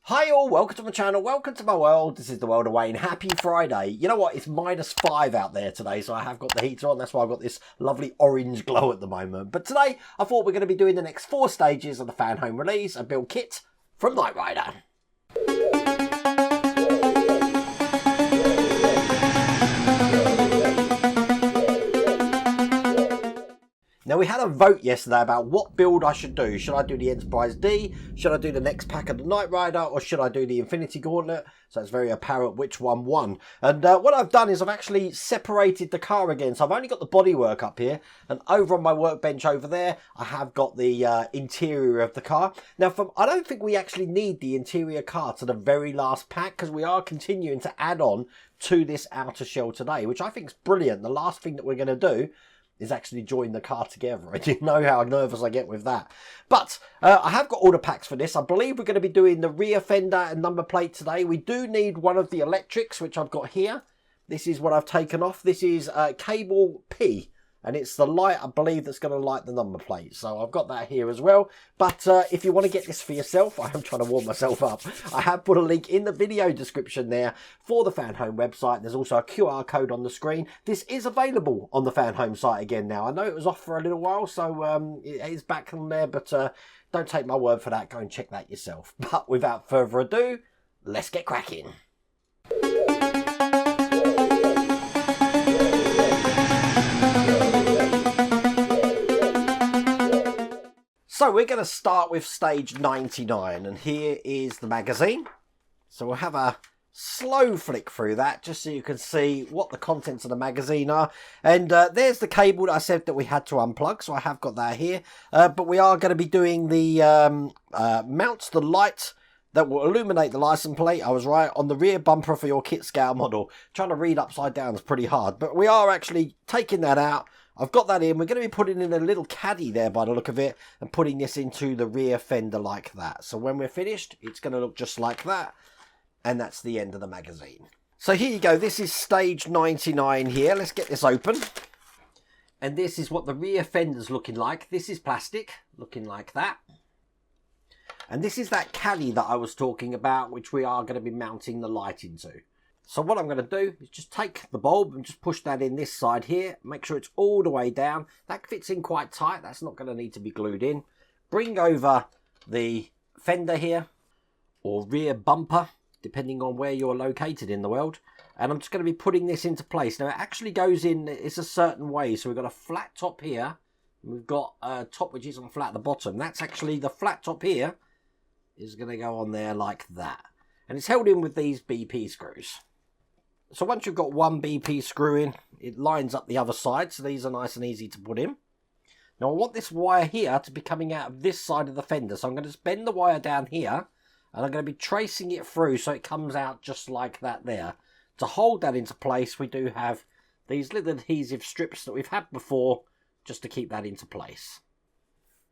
Hi all, welcome to my channel, welcome to my world. This is the world of Wayne. Happy Friday. You know what, it's -5 out there today, so I have got the heater on. That's why I've got this lovely orange glow at the moment. But today, I thought we're going to be doing the next 4 stages of the Fanhome release and build KITT from Knight Rider. Now, we had a vote yesterday about what build I should do. Should I do the Enterprise D? Should I do the next pack of the Knight Rider? Or should I do the Infinity Gauntlet? So it's very apparent which one won. And what I've done is I've actually separated the car again. So I've only got the bodywork up here. And over on my workbench over there, I have got the interior of the car. Now, I don't think we actually need the interior car to the very last pack, because we are continuing to add on to this outer shell today, which I think is brilliant. The last thing that we're going to do is actually join the car together. And you know how nervous I get with that. But I have got all the packs for this. I believe we're going to be doing the rear fender and number plate today. We do need one of the electrics, which I've got here. This is what I've taken off. This is cable P. And it's the light, I believe, that's going to light the number plate. So I've got that here as well. But if you want to get this for yourself, I am trying to warm myself up. I have put a link in the video description there for the Fanhome website. There's also a QR code on the screen. This is available on the Fanhome site again now. I know it was off for a little while, so it is back on there. But don't take my word for that. Go and check that yourself. But without further ado, let's get cracking. So we're going to start with stage 99, and here is the magazine. So we'll have a slow flick through that just so you can see what the contents of the magazine are. And there's the cable that I said that we had to unplug, so I have got that here. But we are going to be doing the mounts the light that will illuminate the license plate. I was right, on the rear bumper for your KITT scale model. Trying to read upside down is pretty hard, but we are actually taking that out. I've got that in. We're going to be putting in a little caddy there by the look of it and putting this into the rear fender like that. So when we're finished, it's going to look just like that. And that's the end of the magazine. So here you go. This is stage 99 here. Let's get this open. And this is what the rear fender's looking like. This is plastic, looking like that. And this is that caddy that I was talking about, which we are going to be mounting the light into. So what I'm going to do is just take the bulb and just push that in this side here. Make sure it's all the way down. That fits in quite tight. That's not going to need to be glued in. Bring over the fender here, or rear bumper, depending on where you're located in the world. And I'm just going to be putting this into place. Now it actually goes in, it's a certain way. So we've got a flat top here. We've got a top which is on flat at the bottom. That's actually the flat top here is going to go on there like that. And it's held in with these BP screws. So once you've got one BP screw in, it lines up the other side. So these are nice and easy to put in. Now I want this wire here to be coming out of this side of the fender. So I'm going to just bend the wire down here. And I'm going to be tracing it through so it comes out just like that there. To hold that into place, we do have these little adhesive strips that we've had before, just to keep that into place.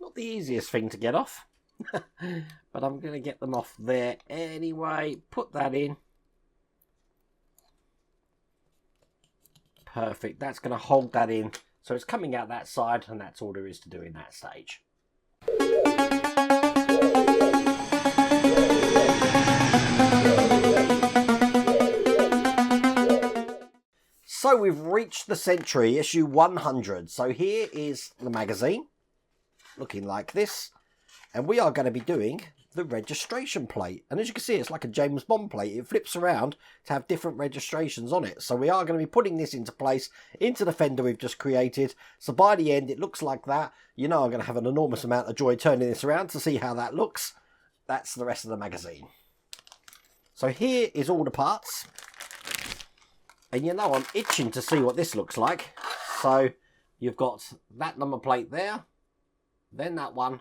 Not the easiest thing to get off. But I'm going to get them off there anyway. Put that in. Perfect. That's going to hold that in. So it's coming out that side, and that's all there is to do in that stage. So we've reached the century, issue 100. So here is the magazine, looking like this. And we are going to be doing the registration plate. And as you can see, it's like a James Bond plate. It flips around to have different registrations on it. So we are going to be putting this into place, into the fender we've just created. So by the end, it looks like that. You know I'm going to have an enormous amount of joy turning this around to see how that looks. That's the rest of the magazine. So here is all the parts. And you know I'm itching to see what this looks like. So you've got that number plate there. Then that one.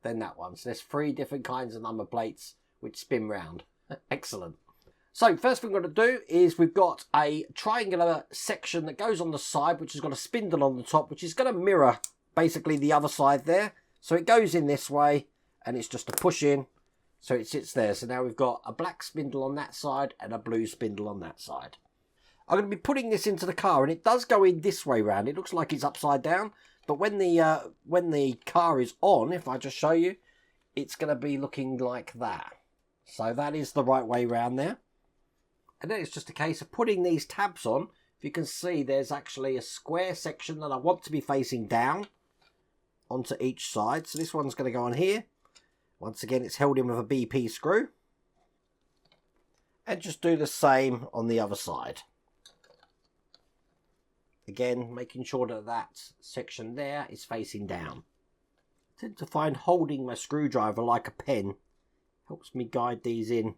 Then that one. So there's 3 different kinds of number plates which spin round. Excellent. So first thing we're going to do is we've got a triangular section that goes on the side, which has got a spindle on the top, which is going to mirror basically the other side there. So it goes in this way, and it's just a push in. So it sits there. So now we've got a black spindle on that side and a blue spindle on that side. I'm going to be putting this into the car, and it does go in this way round. It looks like it's upside down. But when the car is on, if I just show you, it's going to be looking like that. So that is the right way round there. And then it's just a case of putting these tabs on. If you can see, there's actually a square section that I want to be facing down onto each side. So this one's going to go on here. Once again, it's held in with a BP screw. And just do the same on the other side. Again, making sure that that section there is facing down. I tend to find holding my screwdriver like a pen helps me guide these in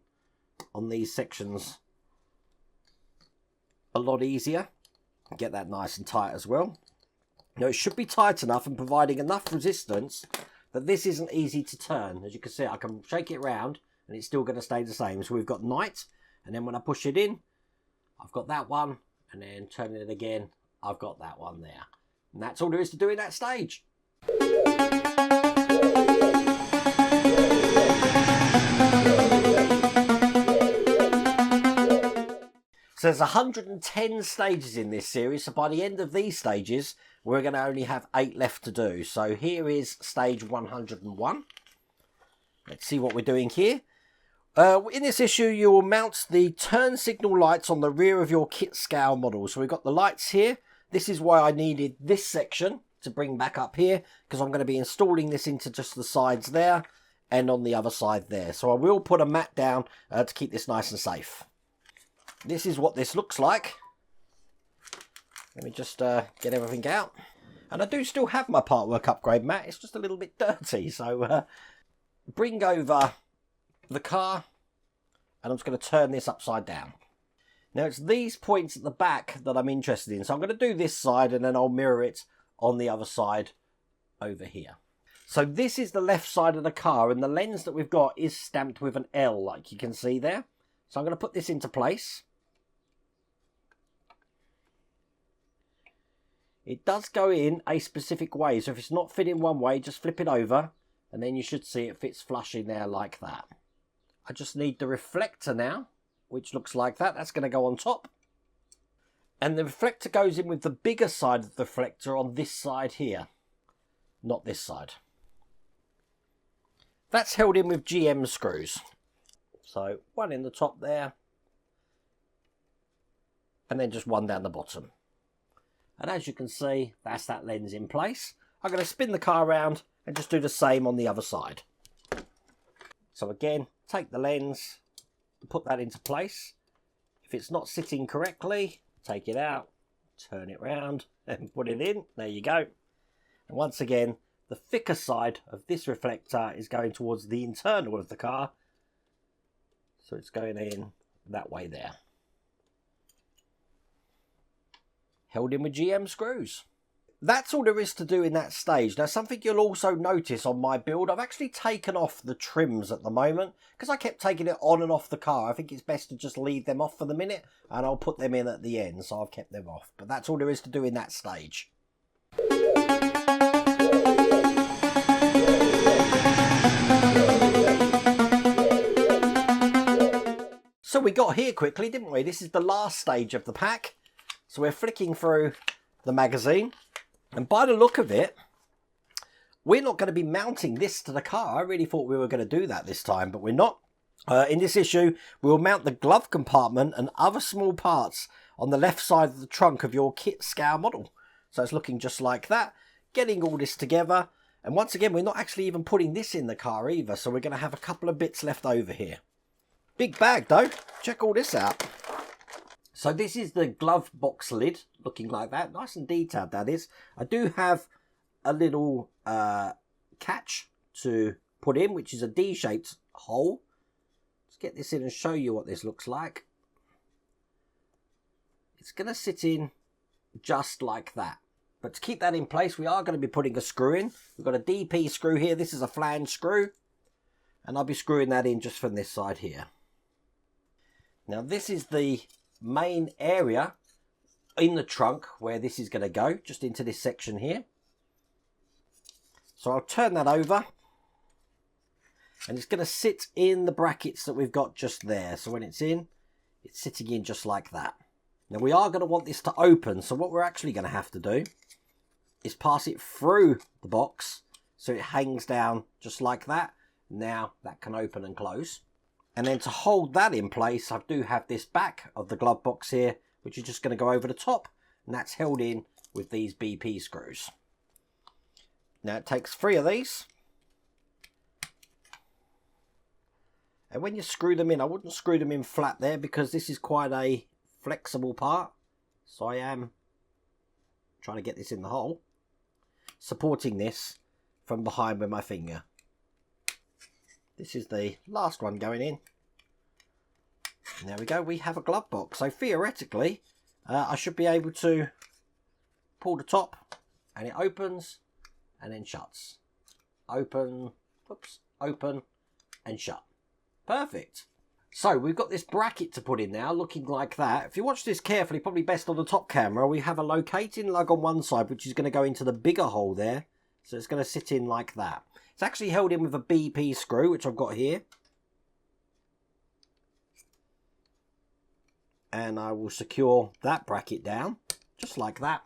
on these sections a lot easier. Get that nice and tight as well. Now it should be tight enough and providing enough resistance that this isn't easy to turn. As you can see, I can shake it round and it's still going to stay the same. So we've got night, and then when I push it in, I've got that one, and then turning it again, I've got that one there. And that's all there is to do in that stage. So there's 110 stages in this series, so by the end of these stages, we're going to only have 8 left to do. So here is stage 101. Let's see what we're doing here. In this issue, you will mount the turn signal lights on the rear of your kit scale model. So we've got the lights here. This is why I needed this section to bring back up here, because I'm going to be installing this into just the sides there and on the other side there. So I will put a mat down to keep this nice and safe. This is what this looks like. Let me just get everything out. And I do still have my Partwork upgrade mat. It's just a little bit dirty. So bring over the car. And I'm just going to turn this upside down. Now it's these points at the back that I'm interested in. So I'm going to do this side and then I'll mirror it on the other side over here. So this is the left side of the car. And the lens that we've got is stamped with an L, like you can see there. So I'm going to put this into place. It does go in a specific way, so if it's not fitting one way, just flip it over, and then you should see it fits flush in there like that. I just need the reflector now, which looks like that. That's going to go on top. And the reflector goes in with the bigger side of the reflector on this side here, not this side. That's held in with GM screws. So one in the top there, and then just one down the bottom. And as you can see, that's that lens in place. I'm going to spin the car around and just do the same on the other side. So again, take the lens, put that into place. If it's not sitting correctly, take it out, turn it round and put it in. There you go. And once again, the thicker side of this reflector is going towards the internal of the car. So it's going in that way there. Held in with GM screws. That's all there is to do in that stage. Now something you'll also notice on my build, I've actually taken off the trims at the moment because I kept taking it on and off the car. I think it's best to just leave them off for the minute and I'll put them in at the end, so I've kept them off. But that's all there is to do in that stage. So we got here quickly, didn't we? This is the last stage of the pack. So we're flicking through the magazine. And by the look of it, we're not going to be mounting this to the car. I really thought we were going to do that this time, but we're not. In this issue, we'll mount the glove compartment and other small parts on the left side of the trunk of your kit scale model. So it's looking just like that. Getting all this together. And once again, we're not actually even putting this in the car either. So we're going to have a couple of bits left over here. Big bag though. Check all this out. So this is the glove box lid, looking like that. Nice and detailed, that is. I do have a little catch to put in, which is a D-shaped hole. Let's get this in and show you what this looks like. It's going to sit in just like that. But to keep that in place, we are going to be putting a screw in. We've got a DP screw here. This is a flange screw. And I'll be screwing that in just from this side here. Now this is the main area in the trunk where this is going to go, just into this section here. So I'll turn that over and it's going to sit in the brackets that we've got just there. So when it's in, it's sitting in just like that. Now we are going to want this to open, so what we're actually going to have to do is pass it through the box so it hangs down just like that. Now that can open and close. And then to hold that in place, I do have this back of the glove box here, which is just going to go over the top, and that's held in with these BP screws. Now it takes 3 of these, and when you screw them in, I wouldn't screw them in flat there because this is quite a flexible part, so I am trying to get this in the hole, supporting this from behind with my finger. This is the last one going in. And there we go, we have a glove box. So theoretically, I should be able to pull the top and it opens and then shuts. Open, oops, open and shut. Perfect. So we've got this bracket to put in now, looking like that. If you watch this carefully, probably best on the top camera, we have a locating lug on one side, which is going to go into the bigger hole there. So it's going to sit in like that. It's actually held in with a BP screw, which I've got here. And I will secure that bracket down, just like that.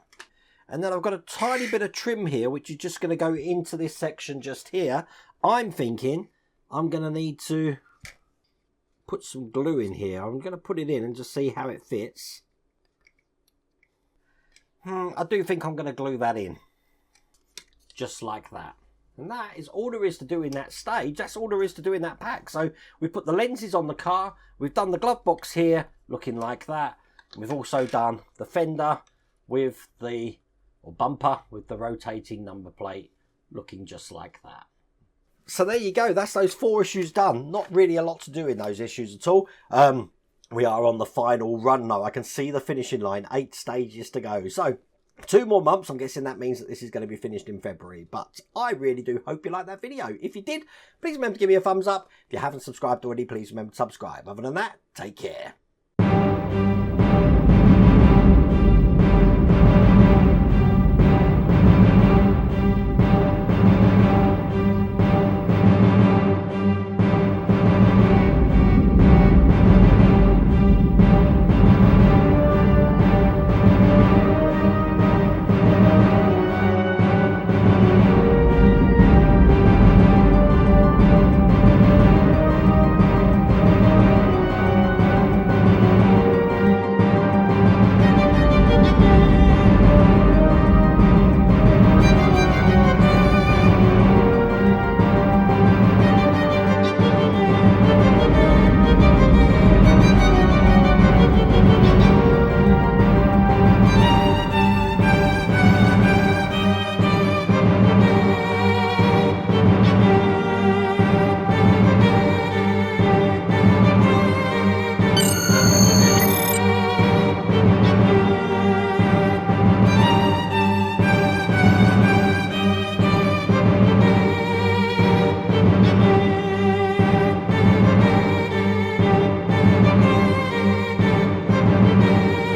And then I've got a tiny bit of trim here, which is just going to go into this section just here. I'm thinking I'm going to need to put some glue in here. I'm going to put it in and just see how it fits. I do think I'm going to glue that in. Just like that. And that is all there is to do in that stage. That's all there is to do in that pack. So we've put the lenses on the car. We've done the glove box here, looking like that. We've also done the fender with the, or bumper with the rotating number plate, looking just like that. So there you go. That's those 4 issues done. Not really a lot to do in those issues at all. We are on the final run now. I can see the finishing line. 8 stages to go. So 2 more months. I'm guessing that means that this is going to be finished in February. But I really do hope you liked that video. If you did, please remember to give me a thumbs up. If you haven't subscribed already, please remember to subscribe. Other than that, take care.